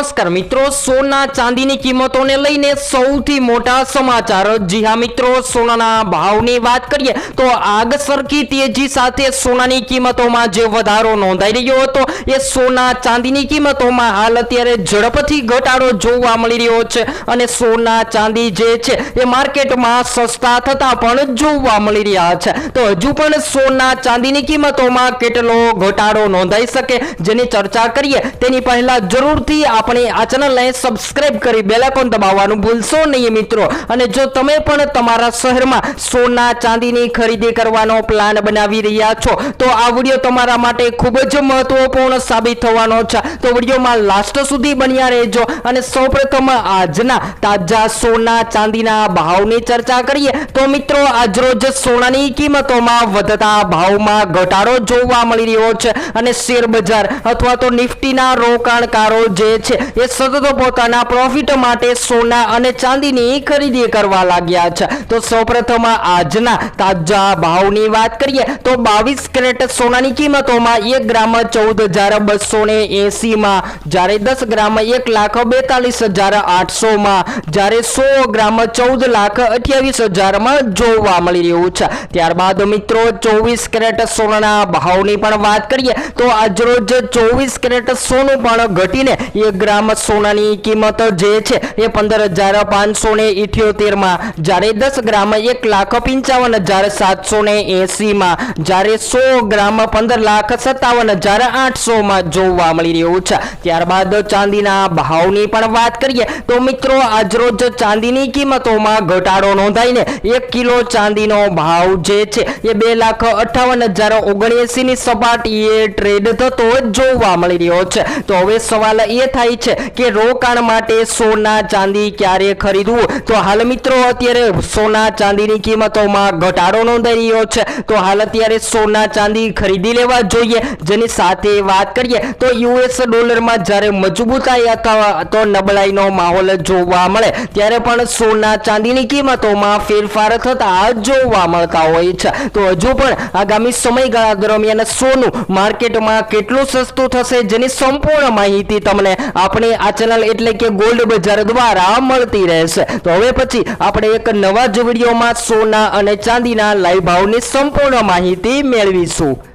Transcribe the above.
नमस्कार मित्रों, सोना चांदी की कीमतों ने लईने सौथी मोटा समाचार। जी हाँ मित्रों, सोनाना भावनी बात करिए तो आग सरकी तेजी साथे सोनानी कीमतों जे वधारो नोंधाई रह्यो हतो ए सोना चांदीनी कीमतों हाल अत्यारे झड़पथी घटाडो जोवा मळी रह्यो छे अने सोना चांदी जे छे ए मार्केटमां सस्ता थता पण जोवा मळी रह्या छे। तो हजू पण सोना चांदीनी कीमतों केटलो घटाडो नोंधाई शके जेनी चर्चा करिए तेनी पहेला जरूरथी आपणे आ चेनलने सब्सक्राइब करी बेल आइकन दबाववानुं भूलशो नहीं मित्रों। अने जो तमे पण तमारा शहेरमां सोना चांदीनी खरीदी करवानो प्लान बनावी रह्या छो तो आ विडियो तमारा माटे खूब ज महत्वपूर्ण साबित थवानो छे। तो विडियोमां लास्ट सुधी बन्या रहेजो अने सौप्रथम आजना ताजा सोना चांदीना भावनी चर्चा करीए तो मित्रों આજરોજ સોનાની કિંમતોમાં વધતા ભાવમાં ઘટાડો જોવા મળી રહ્યો છે અને શેર બજાર અથવા તો નિફ્ટીના રોકાણકારો જે છે એ સતત પોતાના પ્રોફિટ માટે સોના અને ચાંદીની ખરીદી કરવા लाग्યા છે। તો સૌપ્રથમ આજના તાજા ભાવની વાત કરીએ તો 22 કેરેટ સોનાની કિંમતોમાં 1 ગ્રામ 14,280 માં, જ્યારે 10 ગ્રામ 1,42,800 માં, જ્યારે 100 ગ્રામ 14,28,000 માં જોવા મળી રહ્યું છે। ત્યારબાદ મિત્રો 24 કેરેટ સોનાના ભાવની પણ વાત કરીએ તો આજરોજ 24 કેરેટ સોનું પણ ઘટીને 1 ગ્રામ સોનાની કિંમત જે છે એ 15,578 માં, જ્યારે 10 ગ્રામ 1,55,780 માં, જ્યારે 100 ગ્રામ 15,57,800 માં જોવા મળી રહ્યું છે। ત્યારબાદ ચાંદીના ભાવની પણ વાત કરીએ તો મિત્રો આજરોજ ચાંદીની કિંમતોમાં ઘટાડો નોંધાઈને 1 કિલો ચાંદીનો ભાવ જે છે એ 2,58,079 ની સપાટીએ ટ્રેડ થતો જોવા મળી રહ્યો છે। તો હવે સવાલ એ થાય છે કે રોકાણ માટે સોના ચાંદી ક્યારે ખરીદવું? તો હાલ મિત્રો અત્યારે સોના ચાંદીની કિંમતોમાં ઘટાડો નોંધાઈ રહ્યો છે તો હાલ અત્યારે સોના ચાંદી ખરીદી લેવા જોઈએ। જેની સાથે વાત કરીએ તો યુએસ ડોલરમાં જ્યારે મજબૂતાઈ અથવા તો નબળાઈનો માહોલ જોવા મળે ત્યારે પણ સોના ચાંદીની કિંમતોમાં ફેરફાર થતા જોવા મળતા હોય છે। તો હજુ પણ આગામી સમયગાળા દરમિયાન સોનું માર્કેટમાં કેટલું સસ્તું થશે જેની સંપૂર્ણ માહિતી તમને આપણે આ ચેનલ એટલે કે ગોલ્ડ બજાર દ્વારા મળતી રહેશે। તો હવે પછી આપણે એક નવા જ વિડીયોમાં સોના અને ચાંદીના લાઈવ ભાવની સંપૂર્ણ માહિતી મેળવીશું।